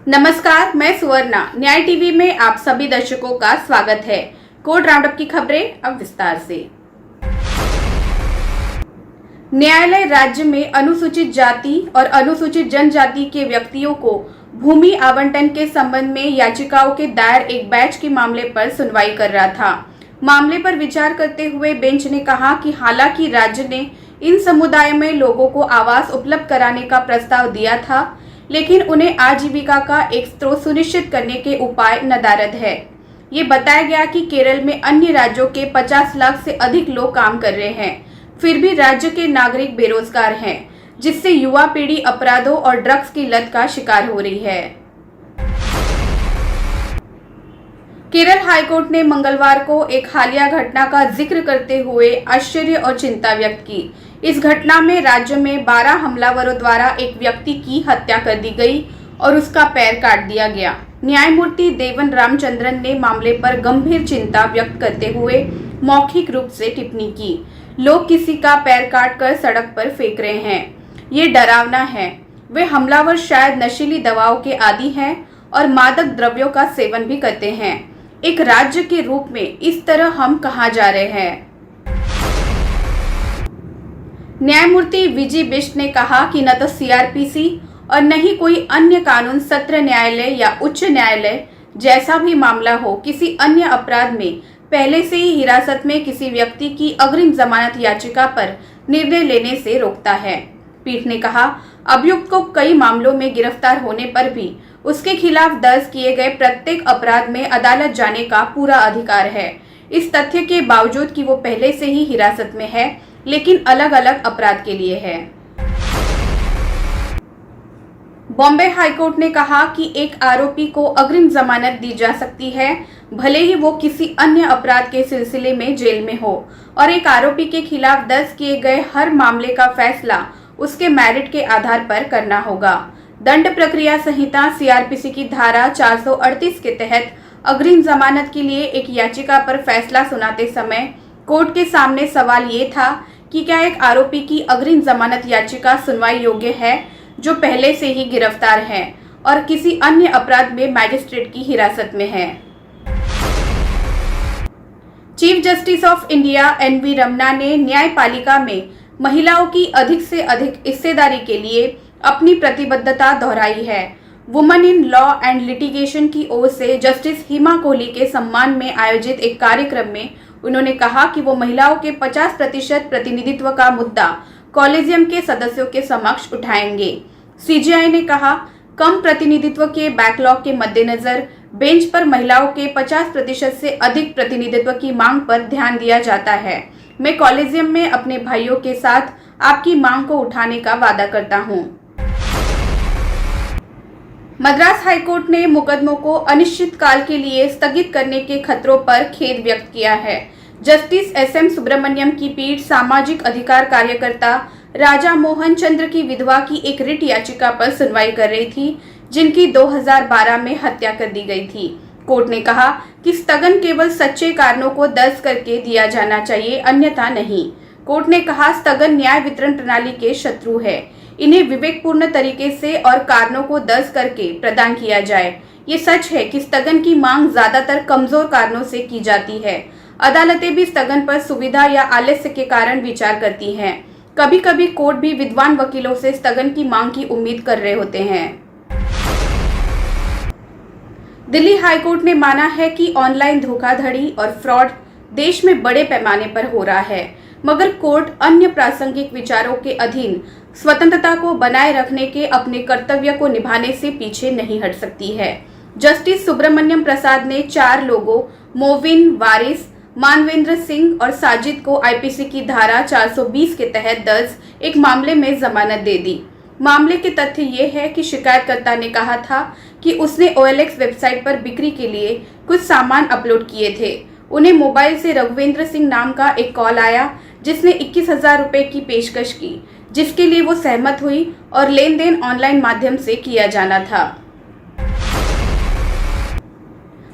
नमस्कार, मैं सुवर्णा। न्याय टीवी में आप सभी दर्शकों का स्वागत है। कोर्ट राउंडअप की खबरें अब विस्तार से। न्यायालय राज्य में अनुसूचित जाति और अनुसूचित जनजाति के व्यक्तियों को भूमि आवंटन के संबंध में याचिकाओं के दायर एक बैच के मामले पर सुनवाई कर रहा था। मामले पर विचार करते हुए बेंच ने कहा कि हालांकि राज्य ने इन समुदायों में लोगों को आवास उपलब्ध कराने का प्रस्ताव दिया था, लेकिन उन्हें आजीविका का एक स्रोत सुनिश्चित करने के उपाय नदारद है। ये बताया गया कि केरल में अन्य राज्यों के 50 लाख से अधिक लोग काम कर रहे हैं, फिर भी राज्य के नागरिक बेरोजगार हैं, जिससे युवा पीढ़ी अपराधों और ड्रग्स की लत का शिकार हो रही है। केरल हाईकोर्ट ने मंगलवार को एक हालिया घटना का जिक्र करते हुए आश्चर्य और चिंता व्यक्त की। इस घटना में राज्य में 12 हमलावरों द्वारा एक व्यक्ति की हत्या कर दी गई और उसका पैर काट दिया गया। न्यायमूर्ति देवन रामचंद्रन ने मामले पर गंभीर चिंता व्यक्त करते हुए मौखिक रूप से टिप्पणी की। लोग किसी का पैर काट कर सड़क पर फेंक रहे हैं, ये डरावना है। वे हमलावर शायद नशीली दवाओं के आदी हैं और मादक द्रव्यों का सेवन भी करते हैं। एक राज्य के रूप में इस तरह हम कहाँ जा रहे हैं? न्यायमूर्ति वीजी बिष्ट ने कहा कि न तो सीआरपीसी और न ही कोई अन्य कानून सत्र न्यायालय या उच्च न्यायालय जैसा भी मामला हो किसी अन्य अपराध में पहले से ही हिरासत में किसी व्यक्ति की अग्रिम जमानत याचिका पर निर्णय लेने से रोकता है। पीठ ने कहा, अभियुक्त को कई मामलों में गिरफ्तार होने पर भी उसके खिलाफ दर्ज किए गए प्रत्येक अपराध में अदालत जाने का पूरा अधिकार है, इस तथ्य के बावजूद कि वो पहले से ही हिरासत में है, लेकिन अलग अलग अपराध के लिए है। बॉम्बे हाईकोर्ट ने कहा कि एक आरोपी को अग्रिम जमानत दी जा सकती है, भले ही वो किसी अन्य अपराध के सिलसिले में जेल में हो, और एक आरोपी के खिलाफ दर्ज किए गए हर मामले का फैसला उसके मेरिट के आधार पर करना होगा। दंड प्रक्रिया संहिता सीआरपीसी की धारा 438 के तहत अग्रिम जमानत के लिए एक याचिका पर फैसला सुनाते समय कोर्ट के सामने सवाल ये था कि क्या एक आरोपी की अग्रिम जमानत याचिका सुनवाई योग्य है जो पहले से ही गिरफ्तार है और किसी अन्य अपराध में मैजिस्ट्रेट की हिरासत में है। Chief justice of India NV Ramana ने न्यायपालिका में महिलाओं की अधिक से अधिक हिस्सेदारी के लिए अपनी प्रतिबद्धता दोहराई है। Women in law and litigation की ओर से जस्टिस हिमा कोहली के सम्मान में आयोजित एक कार्यक्रम में उन्होंने कहा कि वो महिलाओं के 50% प्रतिनिधित्व का मुद्दा कॉलेजियम के सदस्यों के समक्ष उठाएंगे। सीजेआई ने कहा, कम प्रतिनिधित्व के बैकलॉग के मद्देनजर बेंच पर महिलाओं के 50% से अधिक प्रतिनिधित्व की मांग पर ध्यान दिया जाता है। मैं कॉलेजियम में अपने भाइयों के साथ आपकी मांग को उठाने का वादा करता हूं। मद्रास हाईकोर्ट ने मुकदमों को अनिश्चित काल के लिए स्थगित करने के खतरों पर खेद व्यक्त किया है। जस्टिस एसएम सुब्रमण्यम की पीठ सामाजिक अधिकार कार्यकर्ता राजा मोहन चंद्र की विधवा की एक रिट याचिका पर सुनवाई कर रही थी, जिनकी 2012 में हत्या कर दी गई थी। कोर्ट ने कहा कि स्थगन केवल सच्चे कारणों को दर्ज करके दिया जाना चाहिए, अन्यथा नहीं। कोर्ट ने कहा, स्थगन न्याय वितरण प्रणाली के शत्रु है, इन्हें विवेकपूर्ण तरीके से और कारणों को दर्ज करके प्रदान किया जाए। ये सच है कि स्थगन की मांग ज्यादातर कमजोर कारणों से की जाती है। अदालतें भी स्थगन पर सुविधा या आलस्य के कारण विचार करती हैं। कभी कभी कोर्ट भी विद्वान वकीलों से स्थगन की मांग की उम्मीद कर रहे होते हैं। दिल्ली हाईकोर्ट ने माना है कि ऑनलाइन धोखाधड़ी और फ्रॉड देश में बड़े पैमाने पर हो रहा है, मगर कोर्ट अन्य प्रासंगिक विचारों के अधीन स्वतंत्रता को बनाए रखने के अपने कर्तव्य को निभाने से पीछे नहीं हट सकती है। जस्टिस सुब्रमण्यम प्रसाद ने 4 लोगों मोविन, वारिस, मानवेंद्र सिंह और साजिद को आईपीसी की धारा 420 के तहत दर्ज एक मामले में जमानत दे दी। मामले के तथ्य ये है कि शिकायतकर्ता ने कहा था कि उसने OLX वेबसाइट पर बिक्री के लिए कुछ सामान अपलोड किए थे। उन्हें मोबाइल से रघुवेंद्र सिंह नाम का एक कॉल आया, जिसने 21,000 रुपए की पेशकश की, जिसके लिए वो सहमत हुई और लेन देन ऑनलाइन माध्यम से किया जाना था।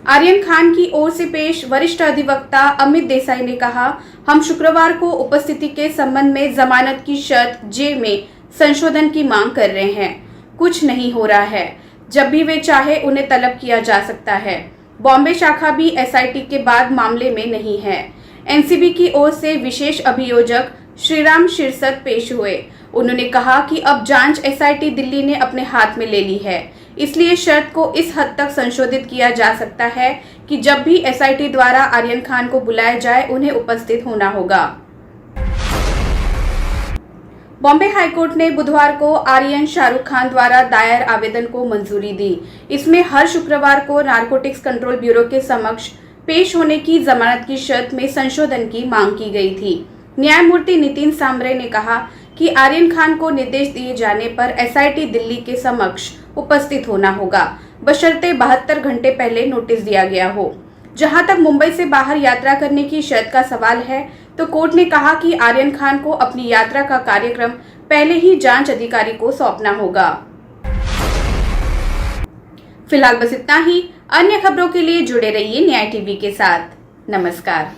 आर्यन खान की ओर से पेश वरिष्ठ अधिवक्ता अमित देसाई ने कहा, हम शुक्रवार को उपस्थिति के संबंध में जमानत की शर्त जे में संशोधन की मांग कर रहे हैं। कुछ नहीं हो रहा है। जब भी वे चाहे उन्हें तलब किया जा सकता है। बॉम्बे शाखा भी एसआईटी के बाद मामले में नहीं है। एनसीबी की ओर से विशेष अभियोजक श्रीराम शिरसत पेश हुए। उन्होंने कहा कि अब जांच एसआईटी दिल्ली ने अपने हाथ में ले ली है, इसलिए शर्त को इस हद तक संशोधित किया जा सकता है कि जब भी एसआईटी द्वारा आर्यन खान को बुलाया जाए उन्हें उपस्थित होना होगा। बॉम्बे हाईकोर्ट ने बुधवार को आर्यन शाहरुख खान द्वारा दायर आवेदन को मंजूरी दी। इसमें हर शुक्रवार को नारकोटिक्स कंट्रोल ब्यूरो के समक्ष पेश होने की जमानत की शर्त में संशोधन की मांग की गई थी। न्यायमूर्ति नितिन सांबरे ने कहा कि आर्यन खान को निर्देश दिए जाने पर एसआईटी दिल्ली के समक्ष उपस्थित होना होगा, बशर्ते 72 घंटे पहले नोटिस दिया गया हो। जहां तक मुंबई से बाहर यात्रा करने की शर्त का सवाल है, तो कोर्ट ने कहा कि आर्यन खान को अपनी यात्रा का कार्यक्रम पहले ही जांच अधिकारी को सौंपना होगा। फिलहाल बस इतना ही। अन्य खबरों के लिए जुड़े रहिए न्याय टीवी के साथ। नमस्कार।